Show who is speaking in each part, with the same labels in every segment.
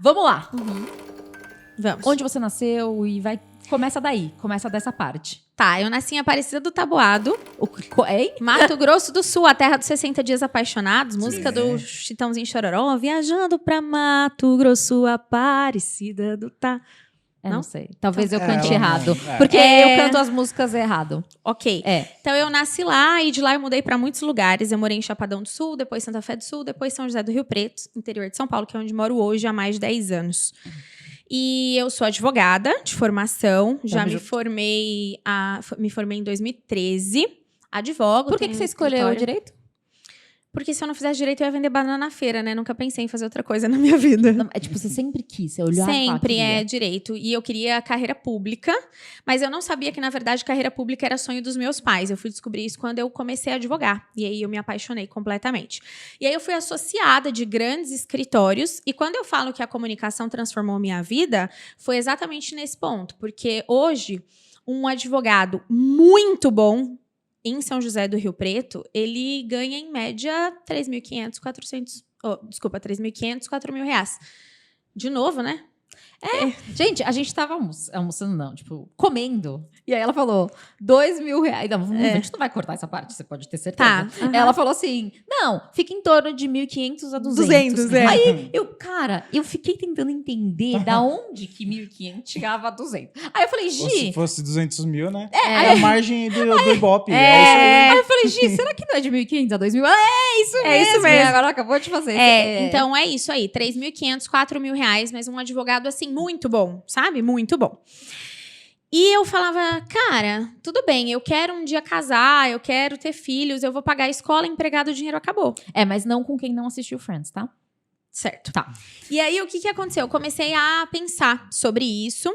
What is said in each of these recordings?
Speaker 1: vamos lá.
Speaker 2: Vamos.
Speaker 1: Onde você nasceu e começa daí, começa dessa parte.
Speaker 2: Tá, eu nasci em Aparecida do Taboado,
Speaker 1: Hein?
Speaker 2: Mato Grosso do Sul, a terra dos 60 dias apaixonados, música do Chitãozinho Chororó, viajando pra Mato Grosso, Aparecida do
Speaker 1: Não sei. Talvez eu
Speaker 3: É,
Speaker 1: cante
Speaker 3: eu não-
Speaker 1: errado.
Speaker 3: é.
Speaker 1: Porque eu canto as músicas errado.
Speaker 2: Ok.
Speaker 1: É.
Speaker 2: Então eu nasci lá e de lá eu mudei pra muitos lugares. Eu morei em Chapadão do Sul, depois Santa Fé do Sul, depois São José do Rio Preto, interior de São Paulo, que é onde moro hoje há mais de 10 anos. E eu sou advogada de formação, já me formei em 2013. Advogo.
Speaker 1: Por que
Speaker 2: tenho
Speaker 1: você escolheu o
Speaker 2: escritório.
Speaker 1: direito?
Speaker 2: Porque se eu não fizesse direito, eu ia vender banana na feira, né? Nunca pensei em fazer outra coisa na minha vida.
Speaker 1: Não, é tipo, você sempre quis, você olhou
Speaker 2: Sempre é direito. E eu queria carreira pública, mas eu não sabia que, na verdade, carreira pública era sonho dos meus pais. Eu fui descobrir isso quando eu comecei a advogar. E aí eu me apaixonei completamente. E aí eu fui associada de grandes escritórios. E quando eu falo que a comunicação transformou minha vida, foi exatamente nesse ponto. Porque hoje, um advogado muito bom em São José do Rio Preto, ele ganha em média 3.500, 400... desculpa, 3.500, 4.000 reais. De novo, né?
Speaker 1: Gente, a gente tava almoçando, não, tipo, comendo. E aí ela falou, 2.000 reais. Não, a gente não vai cortar essa parte, você pode ter certeza.
Speaker 2: Tá. aham.
Speaker 1: Ela falou assim, não, fica em torno de 1.500 a 200.
Speaker 2: 200, é.
Speaker 1: Aí, eu fiquei tentando entender da onde que 1.500 chegava a 200. Aí eu falei,
Speaker 3: Ou se
Speaker 1: Gi...
Speaker 3: fosse 200 mil, né? É a margem do Ibope.
Speaker 1: Aí eu falei, Gi, será que não é de 1.500 a 2.000? É isso mesmo.
Speaker 2: É isso mesmo.
Speaker 1: E agora acabou de fazer.
Speaker 2: Então é isso aí, 3.500, 4.000 reais, mas um advogado, assim, muito bom, sabe? Muito bom. E eu falava, cara, tudo bem, eu quero um dia casar, eu quero ter filhos, eu vou pagar a escola, empregado, o dinheiro acabou.
Speaker 1: Mas não com quem não assistiu Friends, tá?
Speaker 2: Certo.
Speaker 1: Tá.
Speaker 2: E aí, o que aconteceu? Eu comecei a pensar sobre isso.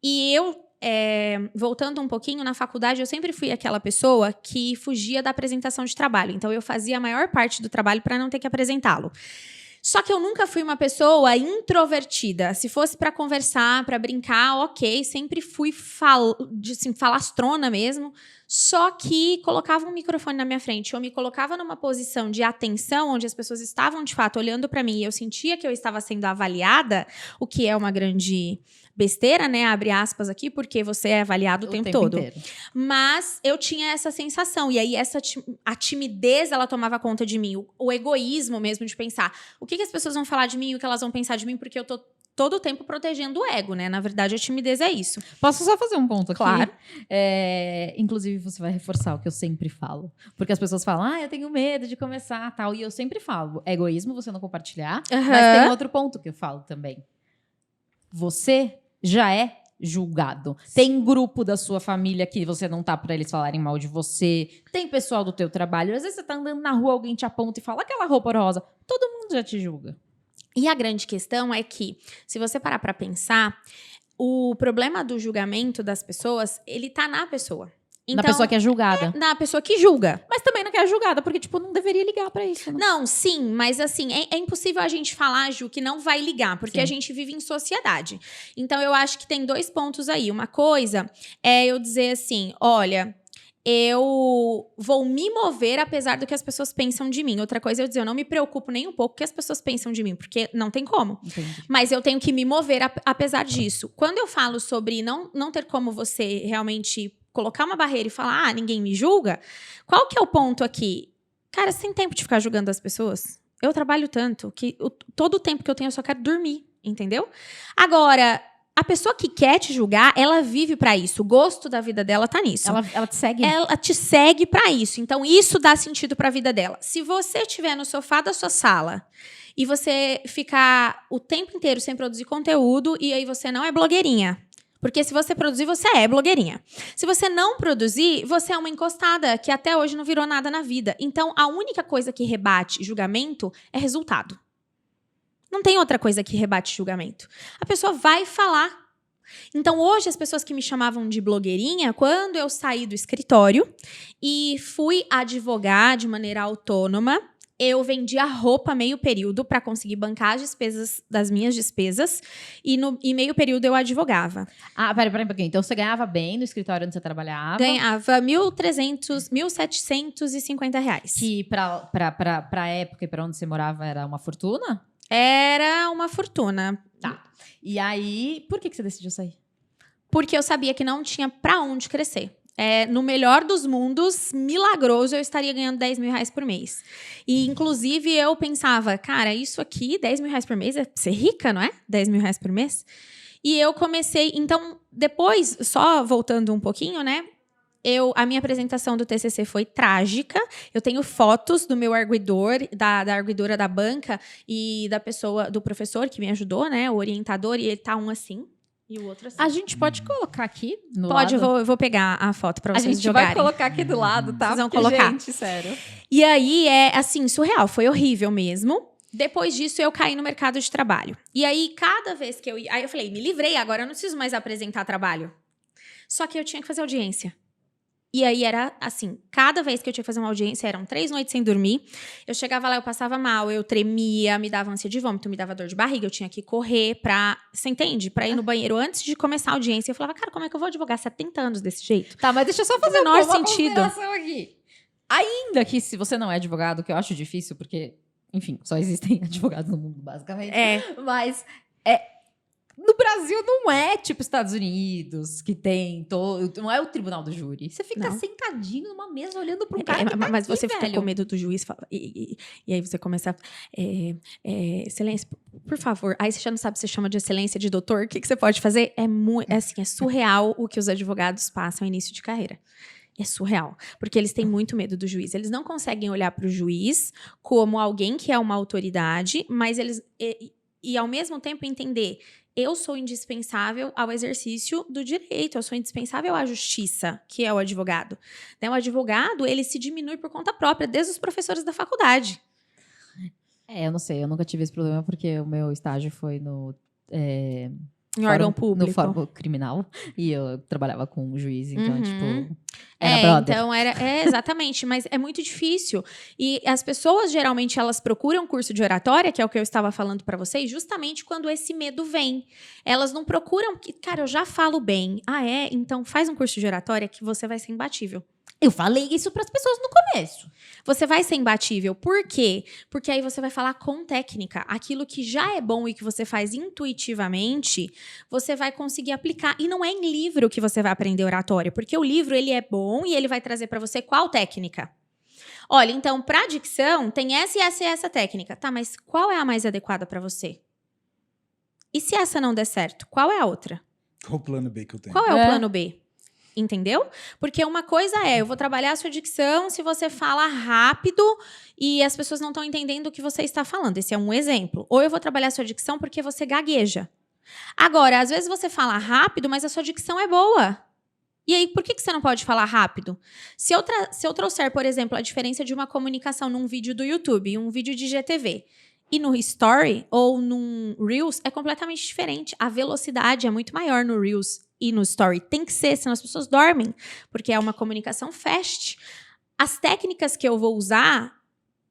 Speaker 2: E eu, voltando um pouquinho, na faculdade, eu sempre fui aquela pessoa que fugia da apresentação de trabalho. Então, eu fazia a maior parte do trabalho para não ter que apresentá-lo. Só que eu nunca fui uma pessoa introvertida. Se fosse para conversar, para brincar, ok. Sempre fui falastrona mesmo. Só que colocava um microfone na minha frente. Eu me colocava numa posição de atenção, onde as pessoas estavam, de fato, olhando para mim. E eu sentia que eu estava sendo avaliada, o que é uma grande besteira, né? Abre aspas aqui, porque você é avaliado o tempo todo.
Speaker 1: inteiro.
Speaker 2: Mas eu tinha essa sensação. E aí, a timidez, ela tomava conta de mim. O egoísmo mesmo de pensar. O que as pessoas vão falar de mim? O que elas vão pensar de mim? Porque eu tô todo o tempo protegendo o ego, né? Na verdade, a timidez é isso.
Speaker 1: Posso só fazer um ponto aqui?
Speaker 2: Claro.
Speaker 1: Inclusive, você vai reforçar o que eu sempre falo. Porque as pessoas falam, eu tenho medo de começar, tal. E eu sempre falo, egoísmo você não compartilhar. Mas tem outro ponto que eu falo também. Você já é julgado. Tem grupo da sua família que você não tá pra eles falarem mal de você. Tem pessoal do teu trabalho. Às vezes você tá andando na rua, alguém te aponta e fala aquela roupa rosa. Todo mundo já te julga.
Speaker 2: E a grande questão é que, se você parar pra pensar, o problema do julgamento das pessoas, ele tá na pessoa. Então,
Speaker 1: Na pessoa que é julgada.
Speaker 2: na pessoa que julga.
Speaker 1: Mas também não quer julgada, porque, tipo, não deveria ligar pra isso. Né?
Speaker 2: Não, sim, mas assim, é impossível a gente falar, Ju, que não vai ligar, porque
Speaker 1: Sim.
Speaker 2: a gente vive em sociedade. Então, eu acho que tem 2 pontos aí. Uma coisa é eu dizer assim, olha, eu vou me mover apesar do que as pessoas pensam de mim. Outra coisa é eu dizer, eu não me preocupo nem um pouco com o que as pessoas pensam de mim, porque não tem como.
Speaker 1: Entendi.
Speaker 2: Mas eu tenho que me mover apesar disso. Quando eu falo sobre não ter como você realmente colocar uma barreira e falar, ninguém me julga, qual que é o ponto aqui? Cara, você tem tempo de ficar julgando as pessoas? Eu trabalho tanto que todo o tempo que eu tenho eu só quero dormir, entendeu? Agora, a pessoa que quer te julgar, ela vive pra isso. O gosto da vida dela tá nisso.
Speaker 1: Ela te segue.
Speaker 2: Ela te segue pra isso. Então, isso dá sentido pra vida dela. Se você estiver no sofá da sua sala e você ficar o tempo inteiro sem produzir conteúdo, e aí você não é blogueirinha. Porque se você produzir, você é blogueirinha. Se você não produzir, você é uma encostada que até hoje não virou nada na vida. Então, a única coisa que rebate julgamento é resultado. Não tem outra coisa que rebate julgamento. A pessoa vai falar. Então, hoje, as pessoas que me chamavam de blogueirinha, quando eu saí do escritório e fui advogar de maneira autônoma, eu vendia roupa meio período para conseguir bancar as despesas das minhas despesas e meio período eu advogava.
Speaker 1: Peraí um pouquinho. Então, você ganhava bem no escritório onde você trabalhava?
Speaker 2: Ganhava 1.300, 1.750 reais.
Speaker 1: Que pra época e pra onde você morava era uma fortuna?
Speaker 2: Era uma fortuna.
Speaker 1: Tá. E aí, por que você decidiu sair?
Speaker 2: Porque eu sabia que não tinha pra onde crescer. No melhor dos mundos, milagroso, eu estaria ganhando 10 mil reais por mês. E, inclusive, eu pensava, cara, isso aqui, 10 mil reais por mês, é ser rica, não é? 10 mil reais por mês. E eu comecei, então, depois, só voltando um pouquinho, né? A minha apresentação do TCC foi trágica. Eu tenho fotos do meu arguidor, da arguidora da banca e da pessoa, do professor que me ajudou, né? O orientador, e ele tá um assim. E o outro assim.
Speaker 1: A gente pode colocar aqui no
Speaker 2: Pode,
Speaker 1: lado?
Speaker 2: eu vou pegar a foto pra
Speaker 1: A
Speaker 2: vocês
Speaker 1: gente
Speaker 2: jogarem.
Speaker 1: vai colocar aqui do lado, tá?
Speaker 2: Vocês vão
Speaker 1: Porque,
Speaker 2: colocar.
Speaker 1: gente, sério.
Speaker 2: E aí, assim, surreal. Foi horrível mesmo. Depois disso, eu caí no mercado de trabalho. E aí, cada vez que eu ia... Aí eu falei, me livrei, agora eu não preciso mais apresentar trabalho. Só que eu tinha que fazer audiência. E aí era assim, cada vez que eu tinha que fazer uma audiência, eram 3 noites sem dormir. Eu chegava lá, eu passava mal, eu tremia, me dava ânsia de vômito, me dava dor de barriga, eu tinha que correr pra, você entende? Pra ir no banheiro antes de começar a audiência. Eu falava, cara, como é que eu vou advogar 70 anos desse jeito?
Speaker 1: Tá, mas deixa eu só fazer
Speaker 2: menor
Speaker 1: uma
Speaker 2: sentido.
Speaker 1: consideração aqui. Ainda que se você não é advogado, que eu acho difícil, porque, enfim, só existem advogados no mundo, basicamente. Mas no Brasil não é tipo Estados Unidos, que tem não é o tribunal do júri. Você fica
Speaker 2: Não.
Speaker 1: sentadinho numa mesa olhando para um cara que tá
Speaker 2: mas
Speaker 1: aqui,
Speaker 2: você fica
Speaker 1: velho.
Speaker 2: com medo do juiz e aí você começa a, excelência, por favor. Aí você já não sabe se você chama de excelência, de doutor. O que você pode fazer? É surreal o que os advogados passam no início de carreira. É surreal, porque eles têm muito medo do juiz. Eles não conseguem olhar para o juiz como alguém que é uma autoridade, mas eles e ao mesmo tempo entender, eu sou indispensável ao exercício do direito, eu sou indispensável à justiça, que é o advogado. Né? O advogado, ele se diminui por conta própria, desde os professores da faculdade.
Speaker 1: Eu não sei, eu nunca tive esse problema porque o meu estágio foi no
Speaker 2: Em órgão público.
Speaker 1: No fórum criminal. E eu trabalhava com um juiz, então,
Speaker 2: Uhum.
Speaker 1: tipo, era brother.
Speaker 2: Então exatamente, mas é muito difícil. E as pessoas, geralmente, elas procuram curso de oratória, que é o que eu estava falando para vocês, justamente quando esse medo vem. Elas não procuram, cara, eu já falo bem. Ah, é? Então faz um curso de oratória que você vai ser imbatível.
Speaker 1: Eu falei isso para as pessoas no começo.
Speaker 2: Você vai ser imbatível. Por quê? Porque aí você vai falar com técnica. Aquilo que já é bom e que você faz intuitivamente, você vai conseguir aplicar. E não é em livro que você vai aprender oratória, porque o livro ele é bom e ele vai trazer para você qual técnica? Olha, então, para dicção, tem essa e essa e essa técnica. Tá, mas qual é a mais adequada para você? E se essa não der certo, qual é a outra?
Speaker 3: Qual o plano B que eu tenho?
Speaker 2: Qual é o plano B? Entendeu? Porque uma coisa eu vou trabalhar a sua dicção se você fala rápido e as pessoas não estão entendendo o que você está falando. Esse é um exemplo. Ou eu vou trabalhar a sua dicção porque você gagueja. Agora, às vezes você fala rápido, mas a sua dicção é boa. E aí, por que você não pode falar rápido? Se eu trouxer, por exemplo, a diferença de uma comunicação num vídeo do YouTube e um vídeo de GTV, e no Story ou num Reels, é completamente diferente. A velocidade é muito maior no Reels e no Story. Tem que ser, senão as pessoas dormem, porque é uma comunicação fast. As técnicas que eu vou usar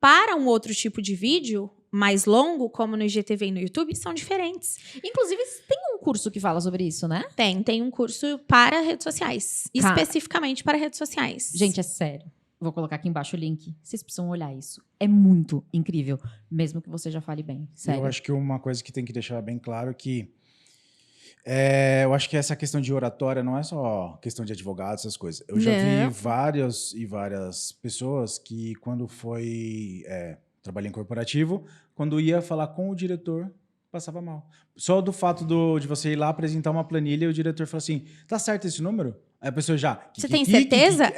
Speaker 2: para um outro tipo de vídeo mais longo, como no IGTV e no YouTube, são diferentes.
Speaker 1: Inclusive, tem um curso que fala sobre isso, né?
Speaker 2: Tem um curso para redes sociais.
Speaker 1: Cara,
Speaker 2: especificamente para redes sociais.
Speaker 1: Gente, é sério. Vou colocar aqui embaixo o link. Vocês precisam olhar isso. É muito incrível. Mesmo que você já fale bem. Sério.
Speaker 3: Eu acho que uma coisa que tem que deixar bem claro é que eu acho que essa questão de oratória não é só questão de advogado, essas coisas. Eu já vi várias pessoas que quando trabalhei em corporativo, quando ia falar com o diretor, passava mal. Só do fato de você ir lá apresentar uma planilha e o diretor fala assim, tá certo esse número? Aí a pessoa já...
Speaker 2: Você tem certeza?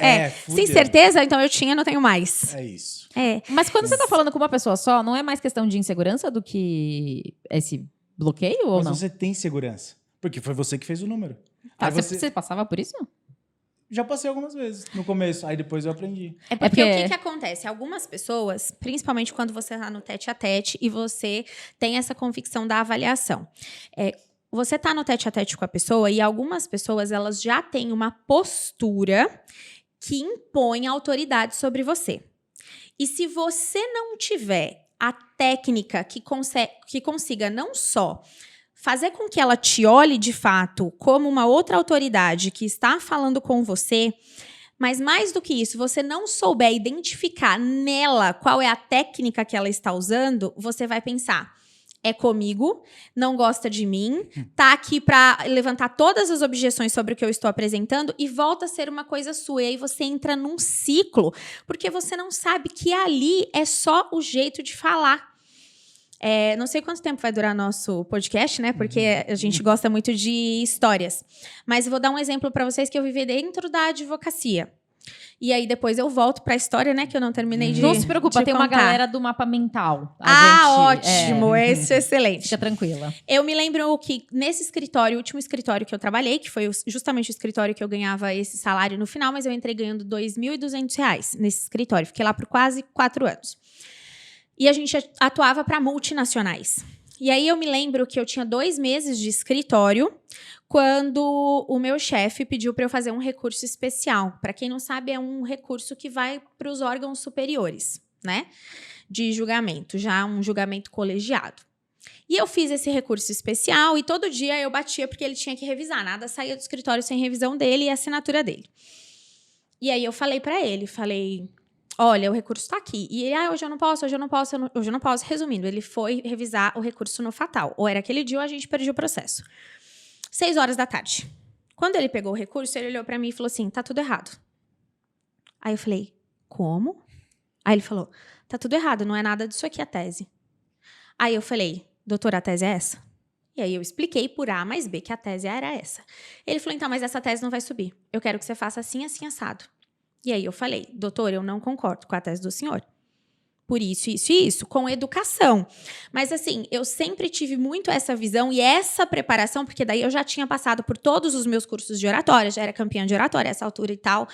Speaker 2: Sem certeza, então eu tinha, não tenho mais.
Speaker 3: É isso.
Speaker 1: Mas quando você tá falando com uma pessoa só, não é mais questão de insegurança do que esse bloqueio ou
Speaker 3: Mas
Speaker 1: não?
Speaker 3: você tem segurança. Porque foi você que fez o número.
Speaker 1: Tá,
Speaker 3: Aí
Speaker 1: você passava por isso?
Speaker 3: Já passei algumas vezes no começo, aí depois eu aprendi.
Speaker 2: É porque o que acontece? Algumas pessoas, principalmente quando você está no tete-a-tete e você tem essa convicção da avaliação. Você está no tete-a-tete com a pessoa e algumas pessoas elas já têm uma postura que impõe autoridade sobre você. E se você não tiver a técnica que consiga não só fazer com que ela te olhe de fato como uma outra autoridade que está falando com você, mas mais do que isso, você não souber identificar nela qual é a técnica que ela está usando, você vai pensar, é comigo, não gosta de mim, tá aqui pra levantar todas as objeções sobre o que eu estou apresentando e volta a ser uma coisa sua. E aí você entra num ciclo, porque você não sabe que ali é só o jeito de falar. Não sei quanto tempo vai durar nosso podcast, né? Porque a gente gosta muito de histórias. Mas eu vou dar um exemplo para vocês que eu vivi dentro da advocacia. E aí depois eu volto para a história, né? Que eu não terminei de
Speaker 1: Não se preocupa, tem uma
Speaker 2: contar.
Speaker 1: galera do mapa mental.
Speaker 2: Ótimo! Esse é excelente.
Speaker 1: Fica tranquila.
Speaker 2: Eu me lembro que nesse escritório, o último escritório que eu trabalhei, que foi justamente o escritório que eu ganhava esse salário no final, mas eu entrei ganhando R$2.200 nesse escritório. Fiquei lá por quase 4 anos. E a gente atuava para multinacionais. E aí eu me lembro que eu tinha 2 meses de escritório quando o meu chefe pediu para eu fazer um recurso especial. Para quem não sabe, é um recurso que vai para os órgãos superiores, né? De julgamento, já um julgamento colegiado. E eu fiz esse recurso especial e todo dia eu batia porque ele tinha que revisar. Nada saía do escritório sem revisão dele e assinatura dele. E aí eu falei para ele, olha, o recurso tá aqui. E ele, hoje eu não posso. Resumindo, ele foi revisar o recurso no Fatal. Ou era aquele dia ou a gente perdia o processo. 6 horas da tarde. Quando ele pegou o recurso, ele olhou pra mim e falou assim, tá tudo errado. Aí eu falei, como? Aí ele falou, tá tudo errado, não é nada disso aqui a tese. Aí eu falei, doutor, a tese é essa? E aí eu expliquei por A mais B que a tese era essa. Ele falou, então, mas essa tese não vai subir. Eu quero que você faça assim, assim, assado. E aí eu falei, doutor, eu não concordo com a tese do senhor. Por isso, isso e isso, com educação. Mas assim, eu sempre tive muito essa visão e essa preparação, porque daí eu já tinha passado por todos os meus cursos de oratória, já era campeã de oratória a essa altura e tal.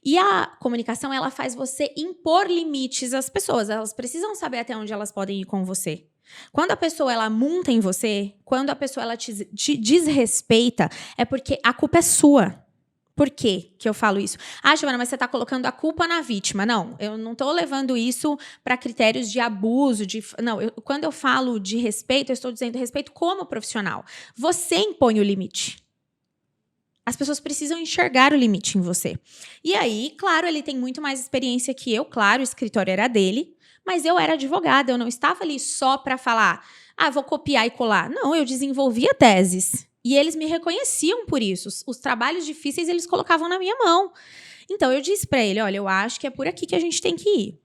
Speaker 2: E a comunicação, ela faz você impor limites às pessoas. Elas precisam saber até onde elas podem ir com você. Quando a pessoa, ela monta em você, quando a pessoa, ela te desrespeita, é porque a culpa é sua. Por quê que eu falo isso? Giovana, mas você está colocando a culpa na vítima. Não, eu não estou levando isso para critérios de abuso. Não, quando eu falo de respeito, eu estou dizendo respeito como profissional. Você impõe o limite. As pessoas precisam enxergar o limite em você. E aí, claro, ele tem muito mais experiência que eu. Claro, o escritório era dele. Mas eu era advogada, eu não estava ali só para falar, vou copiar e colar. Não, eu desenvolvia teses. E eles me reconheciam por isso. Os trabalhos difíceis, eles colocavam na minha mão. Então, eu disse para ele, olha, eu acho que é por aqui que a gente tem que ir.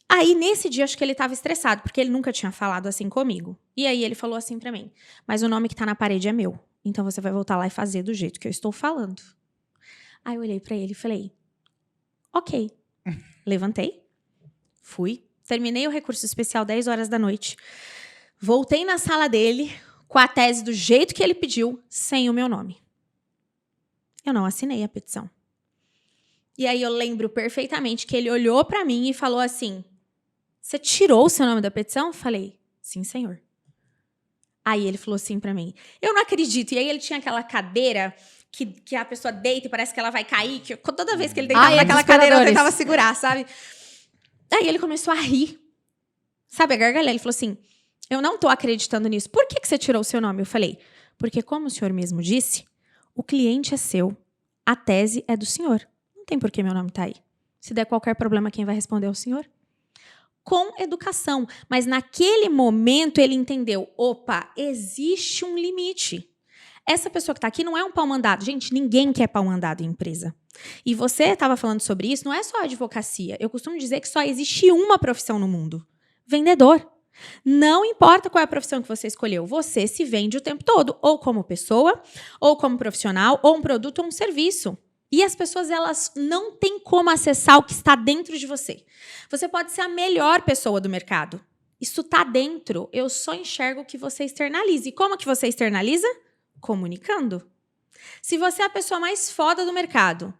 Speaker 2: Aí, nesse dia, acho que ele estava estressado, porque ele nunca tinha falado assim comigo. E aí, ele falou assim para mim, mas o nome que está na parede é meu. Então, você vai voltar lá e fazer do jeito que eu estou falando. Aí, eu olhei para ele e falei, ok. Levantei, fui, terminei o recurso especial 10 horas da noite. Voltei na sala dele com a tese do jeito que ele pediu, sem o meu nome. Eu não assinei a petição. E aí eu lembro perfeitamente que ele olhou para mim e falou assim, você tirou o seu nome da petição? Eu falei, sim, senhor. Aí ele falou assim para mim, eu não acredito. E aí ele tinha aquela cadeira que a pessoa deita e parece que ela vai cair. Que toda vez que ele deitava naquela cadeira, eu tentava segurar, sabe? Aí ele começou a rir. Sabe, a gargalhar. Ele falou assim, eu não tô acreditando nisso. Por que você tirou o seu nome? Eu falei, porque como o senhor mesmo disse, o cliente é seu, a tese é do senhor. Não tem por que meu nome tá aí. Se der qualquer problema, quem vai responder é o senhor. Com educação. Mas naquele momento ele entendeu, opa, existe um limite. Essa pessoa que tá aqui não é um pau mandado. Gente, ninguém quer pau mandado em empresa. E você estava falando sobre isso, não é só a advocacia. Eu costumo dizer que só existe uma profissão no mundo. Vendedor. Não importa qual é a profissão que você escolheu, você se vende o tempo todo, ou como pessoa, ou como profissional, ou um produto ou um serviço. E as pessoas, elas não têm como acessar o que está dentro de você. Você pode ser a melhor pessoa do mercado. Isso está dentro, eu só enxergo o que você externaliza. E como que você externaliza? Comunicando. Se você é a pessoa mais foda do mercado,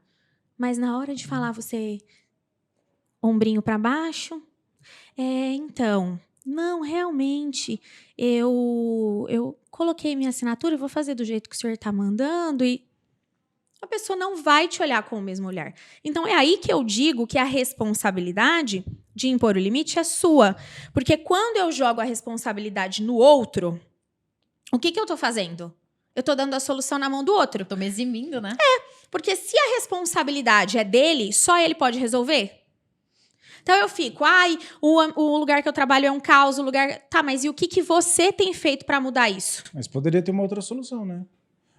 Speaker 2: mas na hora de falar você ombrinho para baixo, então... Não, realmente, eu coloquei minha assinatura, vou fazer do jeito que o senhor está mandando e a pessoa não vai te olhar com o mesmo olhar. Então, é aí que eu digo que a responsabilidade de impor o limite é sua. Porque quando eu jogo a responsabilidade no outro, o que eu estou fazendo? Eu estou dando a solução na mão do outro.
Speaker 1: Estou me eximindo, né?
Speaker 2: Porque se a responsabilidade é dele, só ele pode resolver. Então eu fico, ai, o lugar que eu trabalho é um caos, o lugar... Tá, mas e o que você tem feito pra mudar isso?
Speaker 3: Mas poderia ter uma outra solução, né?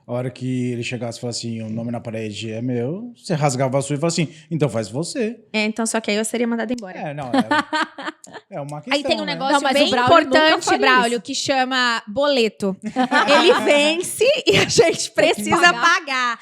Speaker 3: A hora que ele chegasse e falasse assim, o nome na parede é meu, você rasgava a sua e falava assim, então faz você.
Speaker 2: Então só que aí eu seria mandada embora.
Speaker 3: Não, é uma questão,
Speaker 2: Aí tem um
Speaker 3: né?
Speaker 2: negócio
Speaker 1: Não, mas
Speaker 2: bem
Speaker 1: o Braulio nunca
Speaker 2: importante,
Speaker 1: faria
Speaker 2: Braulio,
Speaker 1: isso.
Speaker 2: que chama boleto. Ele vence e a gente precisa
Speaker 1: pagar.
Speaker 2: pagar.